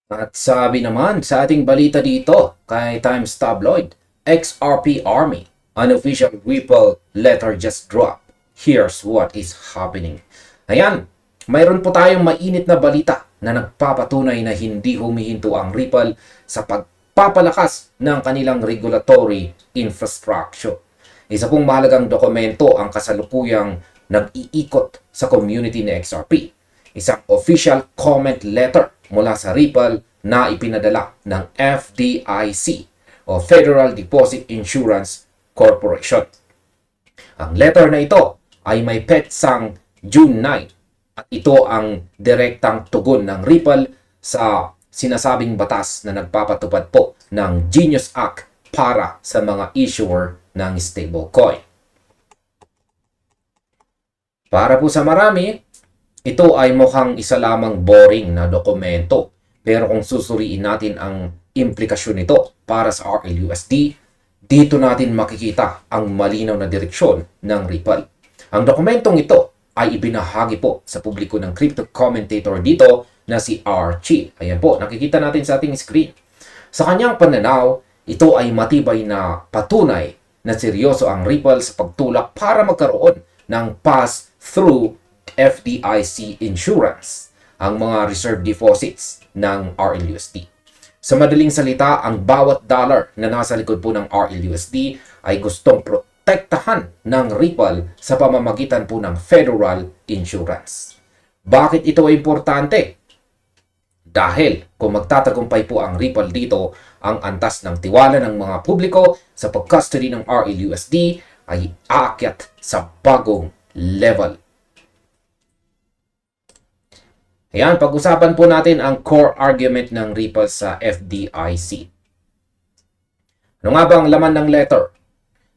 At sabi naman sa ating balita dito kay Times Tabloid, XRP Army, unofficial Ripple letter just dropped. Here's what is happening. Ayan, mayroon po tayong mainit na balita na nagpapatunay na hindi humihinto ang Ripple sa pagpapalakas ng kanilang regulatory infrastructure. Isa pong mahalagang dokumento ang kasalukuyang nag-iikot sa community ni XRP. Isang official comment letter mula sa Ripple na ipinadala ng FDIC o Federal Deposit Insurance Corporation. Ang letter na ito ay may petsang June 9 at ito ang direktang tugon ng Ripple sa sinasabing batas na nagpapatupad po ng Genius Act para sa mga issuer ng stablecoin. Para po sa marami, ito ay mukhang isa lamang boring na dokumento. Pero kung susuriin natin ang implikasyon nito para sa RLUSD, dito natin makikita ang malinaw na direksyon ng Ripple. Ang dokumentong ito ay ibinahagi po sa publiko ng crypto commentator dito na si Archie. Ayan po, nakikita natin sa ating screen. Sa kanyang pananaw, ito ay matibay na patunay na seryoso ang Ripple sa pagtulak para magkaroon ng pass-through FDIC insurance ang mga reserve deposits ng RLUSD. Sa madaling salita, ang bawat dollar na nasa likod po ng RLUSD ay gustong protektahan ng Ripple sa pamamagitan po ng federal insurance. Bakit ito ay importante? Dahil kung magtatagumpay po ang Ripple dito, ang antas ng tiwala ng mga publiko sa pag-custody ng RLUSD ay aakyat sa bagong level. Ayan, pag-usapan po natin ang core argument ng Ripple sa FDIC. Ano nga ba ang laman ng letter?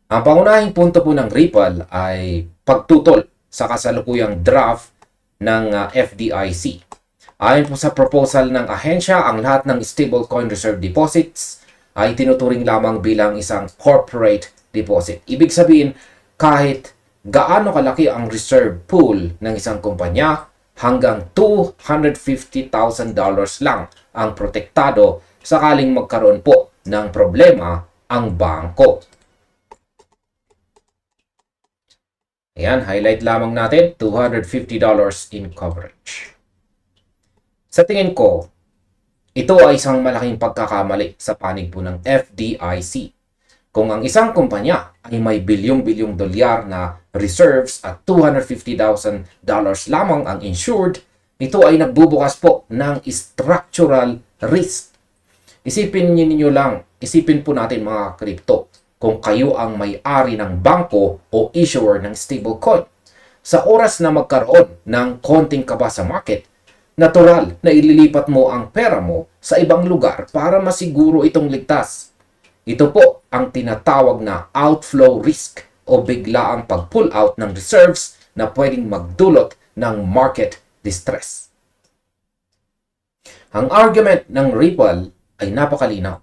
Ang pangunahing punto po ng Ripple ay pagtutol sa kasalukuyang draft ng FDIC. Ayon po sa proposal ng ahensya, ang lahat ng stablecoin reserve deposits ay tinuturing lamang bilang isang corporate deposit. Ibig sabihin, kahit gaano kalaki ang reserve pool ng isang kumpanya, hanggang $250,000 lang ang protektado sakaling magkaroon po ng problema ang bangko. Ayan, highlight lamang natin, $250 in coverage. Sa tingin ko, ito ay isang malaking pagkakamali sa panig po ng FDIC. Kung ang isang kumpanya ay may bilyong-bilyong dolyar na reserves at $250,000 lamang ang insured, ito ay nagbubukas po ng structural risk. Isipin po natin mga crypto, kung kayo ang may-ari ng bangko o issuer ng stablecoin. Sa oras na magkaroon ng konting kaba sa market, natural na ililipat mo ang pera mo sa ibang lugar para masiguro itong ligtas. Ito po ang tinatawag na outflow risk o biglaang pag-pull out ng reserves na pwedeng magdulot ng market distress. Ang argument ng Ripple ay napakalinaw.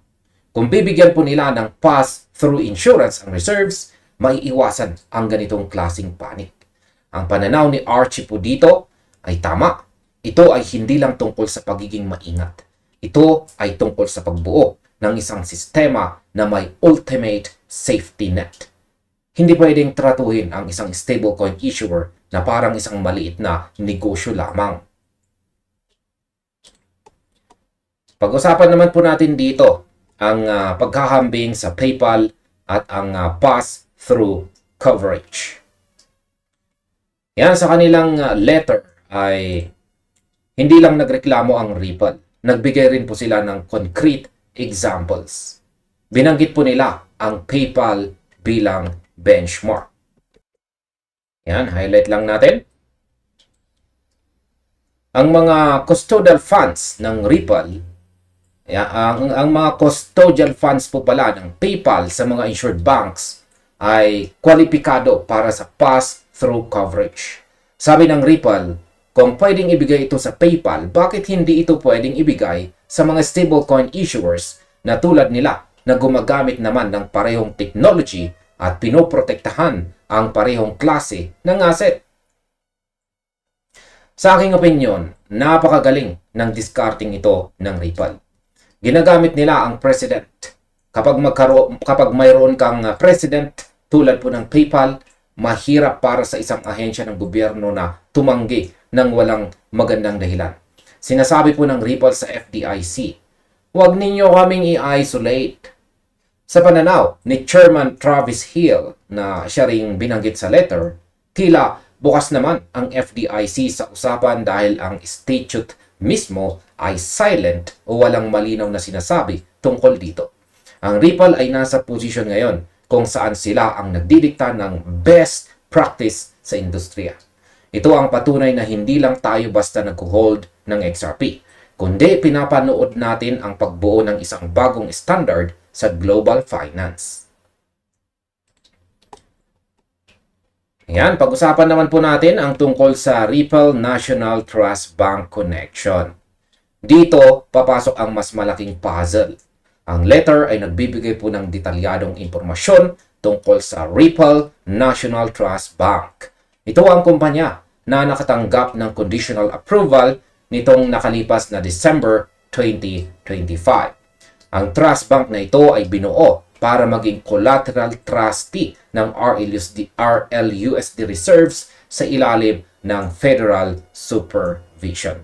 Kung bibigyan po nila ng pass-through insurance ang reserves, maiiwasan ang ganitong klaseng panic. Ang pananaw ni Archie po dito ay tama. Ito ay hindi lang tungkol sa pagiging maingat. Ito ay tungkol sa pagbuo ng isang sistema na may ultimate safety net. Hindi pwedeng tratuhin ang isang stablecoin issuer na parang isang maliit na negosyo lamang. Pag-usapan naman po natin dito ang pagkahambing sa PayPal at ang pass-through coverage. Yan, sa kanilang letter ay hindi lang nagreklamo ang Ripple. Nagbigay rin po sila ng concrete examples. Binanggit po nila ang PayPal bilang benchmark. Yan, highlight lang natin. Ang mga custodial funds ng Ripple, ang mga custodial funds po pala ng PayPal sa mga insured banks ay kwalipikado para sa pass-through coverage. Sabi ng Ripple, kung pwedeng ibigay ito sa PayPal, bakit hindi ito pwedeng ibigay sa mga stablecoin issuers na tulad nila na gumagamit naman ng parehong technology at pinoprotektahan ang parehong klase ng asset? Sa aking opinion, napakagaling ng discarding ito ng Ripple. Ginagamit nila ang president. Kapag mayroon kang president tulad po ng PayPal, mahirap para sa isang ahensya ng gobyerno na tumanggi ng walang magandang dahilan. Sinasabi po ng Ripple sa FDIC, huwag ninyo kaming i-isolate. Sa pananaw ni Chairman Travis Hill na siya ring binanggit sa letter, tila bukas naman ang FDIC sa usapan dahil ang statute mismo ay silent o walang malinaw na sinasabi tungkol dito. Ang Ripple ay nasa posisyon ngayon kung saan sila ang nagdidikta ng best practice sa industriya. Ito ang patunay na hindi lang tayo basta nag-hold ng XRP, kundi pinapanood natin ang pagbuo ng isang bagong standard sa global finance. Ayan, pag-usapan naman po natin ang tungkol sa Ripple National Trust Bank Connection. Dito, papasok ang mas malaking puzzle. Ang letter ay nagbibigay po ng detalyadong impormasyon tungkol sa Ripple National Trust Bank. Ito ang kumpanya na nakatanggap ng conditional approval nitong nakalipas na December 2025. Ang trust bank na ito ay binuo para maging collateral trustee ng RLUSD reserves sa ilalim ng federal supervision.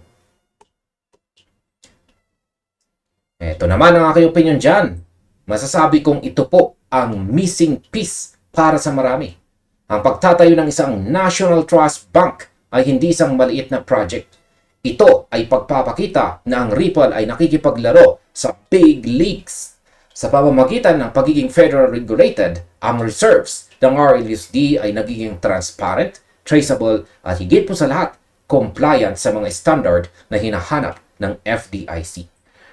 Ito naman ang aking opinion dyan. Masasabi kong ito po ang missing piece para sa marami. Ang pagtatayo ng isang National Trust Bank ay hindi isang maliit na project. Ito ay pagpapakita na ang Ripple ay nakikipaglaro sa big leagues. Sa pamamagitan ng pagiging federal regulated, ang reserves ng RLUSD ay nagiging transparent, traceable at higit po sa lahat, compliant sa mga standard na hinahanap ng FDIC.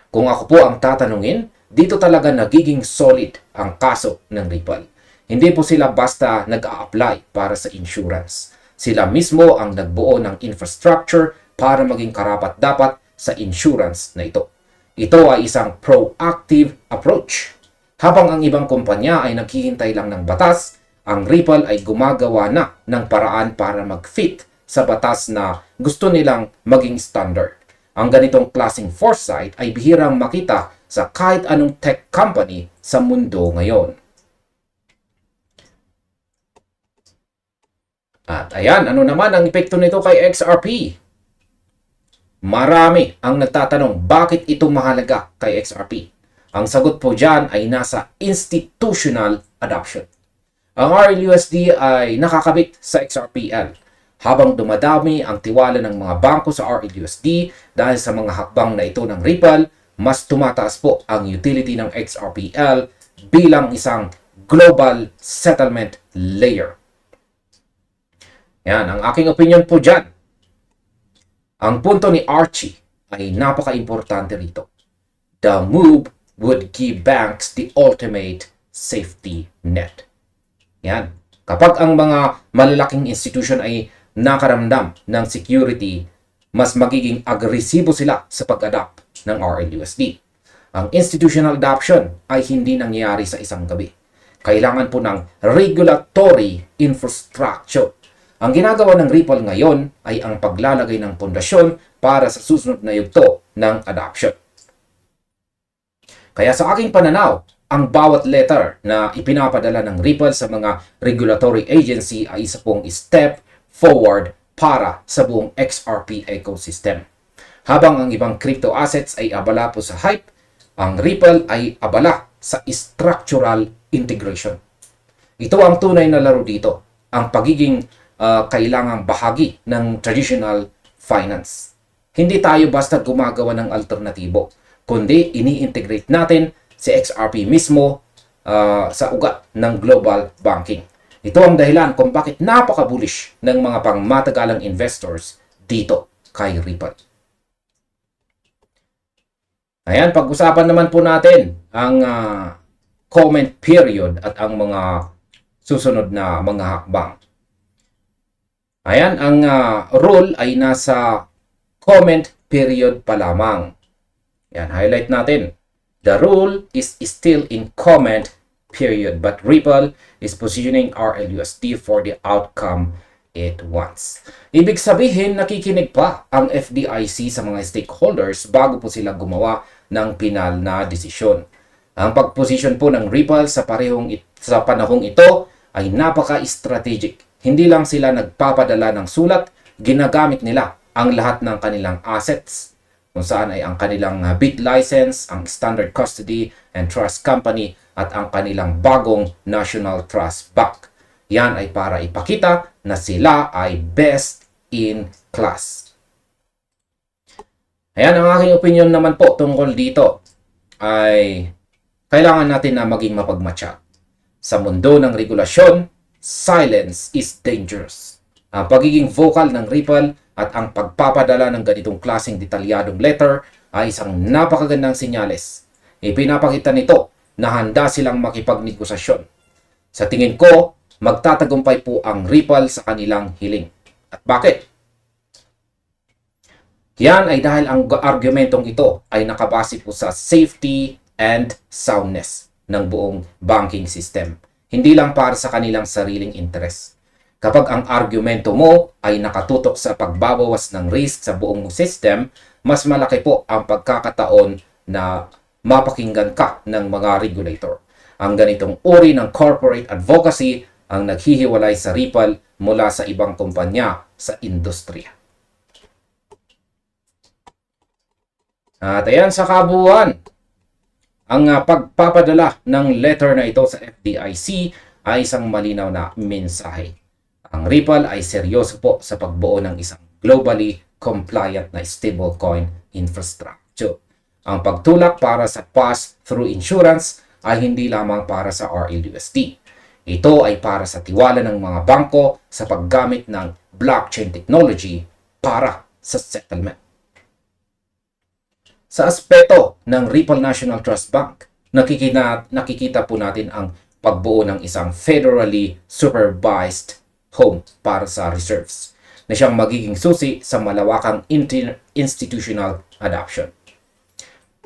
Kung ako po ang tatanungin, dito talaga nagiging solid ang kaso ng Ripple. Hindi po sila basta nag-a-apply para sa insurance. Sila mismo ang nagbuo ng infrastructure para maging karapat-dapat sa insurance na ito. Ito ay isang proactive approach. Habang ang ibang kumpanya ay naghihintay lang ng batas, ang Ripple ay gumagawa na ng paraan para mag-fit sa batas na gusto nilang maging standard. Ang ganitong klaseng foresight ay bihirang makita sa kahit anong tech company sa mundo ngayon. At ayan, ano naman ang epekto nito kay XRP? Marami ang nagtatanong bakit ito mahalaga kay XRP. Ang sagot po dyan ay nasa institutional adoption. Ang RLUSD ay nakakabit sa XRPL. Habang dumadami ang tiwala ng mga bangko sa RLUSD dahil sa mga hakbang na ito ng Ripple, mas tumataas po ang utility ng XRPL bilang isang global settlement layer. Yan, ang aking opinion po dyan. Ang punto ni Archie ay napaka-importante rito. The move would give banks the ultimate safety net. Yan. Kapag ang mga malalaking institution ay nakaramdam ng security, mas magiging agresibo sila sa pag-adapt ng RLUSD. Ang institutional adoption ay hindi nangyayari sa isang gabi. Kailangan po ng regulatory infrastructure. Ang ginagawa ng Ripple ngayon ay ang paglalagay ng pundasyon para sa susunod na yugto ng adoption. Kaya sa aking pananaw, ang bawat letter na ipinapadala ng Ripple sa mga regulatory agency ay isa pong step forward para sa buong XRP ecosystem. Habang ang ibang crypto assets ay abala po sa hype, ang Ripple ay abala sa structural integration. Ito ang tunay na laro dito, ang pagiging kailangang bahagi ng traditional finance. Hindi tayo basta gumagawa ng alternatibo, kundi ini-integrate natin si XRP mismo sa ugat ng global banking. Ito ang dahilan kung bakit napaka-bullish ng mga pangmatagalang investors dito kay Ripple. Ayan, pag-usapan naman po natin ang comment period at ang mga susunod na mga hakbang. Ayan, ang rule ay nasa comment period pa lamang. Ayan, highlight natin. The rule is still in comment period, but Ripple is positioning RLUSD for the outcome it wants. Ibig sabihin, nakikinig pa ang FDIC sa mga stakeholders bago po sila gumawa ng pinal na desisyon. Ang pagposisyon po ng Ripple sa panahong ito ay napaka-strategic. Hindi lang sila nagpapadala ng sulat, ginagamit nila ang lahat ng kanilang assets, kung saan ay ang kanilang bit license, ang Standard Custody and Trust Company, at ang kanilang bagong National Trust Bank. Yan ay para ipakita na sila ay best in class. Ayan, ang aking opinion naman po tungkol dito ay kailangan natin na maging mapagmatsyag. Sa mundo ng regulasyon, silence is dangerous. Ang pagiging vocal ng Ripple at ang pagpapadala ng ganitong klaseng detalyadong letter ay isang napakagandang senyales. Ipinapakita nito na handa silang makipagnegosasyon. Sa tingin ko, magtatagumpay po ang Ripple sa kanilang hiling. At bakit? Yan ay dahil ang argumentong ito ay nakabase po sa safety and soundness ng buong banking system. Hindi lang para sa kanilang sariling interes. Kapag ang argumento mo ay nakatutok sa pagbabawas ng risk sa buong system, mas malaki po ang pagkakataon na mapakinggan ka ng mga regulator. Ang ganitong uri ng corporate advocacy ang naghihiwalay sa Ripple mula sa ibang kumpanya sa industriya. At ayan sa kabuuan, ang pagpapadala ng letter na ito sa FDIC ay isang malinaw na mensahe. Ang Ripple ay seryoso po sa pagbuo ng isang globally compliant na stablecoin infrastructure. Ang pagtulak para sa pass-through insurance ay hindi lamang para sa RLUSD. Ito ay para sa tiwala ng mga bangko sa paggamit ng blockchain technology para sa settlement. Sa aspeto ng Ripple National Trust Bank, nakikita po natin ang pagbuo ng isang federally supervised home para sa reserves na siyang magiging susi sa malawakang institutional adoption.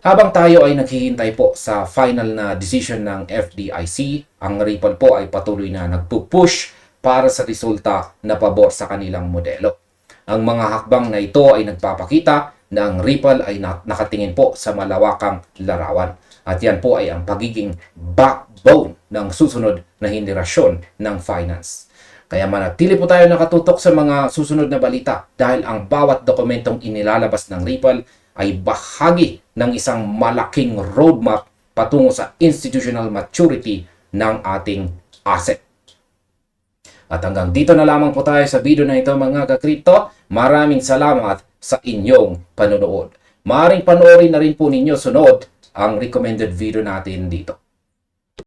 Habang tayo ay naghihintay po sa final na decision ng FDIC, ang Ripple po ay patuloy na nagpupush para sa resulta na pabor sa kanilang modelo. Ang mga hakbang na ito ay nagpapakita na ang Ripple ay nakatingin po sa malawakang larawan. At yan po ay ang pagiging backbone ng susunod na henerasyon ng finance. Kaya manatili po tayo nakatutok sa mga susunod na balita dahil ang bawat dokumentong inilalabas ng Ripple ay bahagi ng isang malaking roadmap patungo sa institutional maturity ng ating asset. At hanggang dito na lamang po tayo sa video na ito mga ka-crypto. Maraming salamat sa inyong panonood. Maaaring panoorin na rin po ninyo sunod ang recommended video natin dito.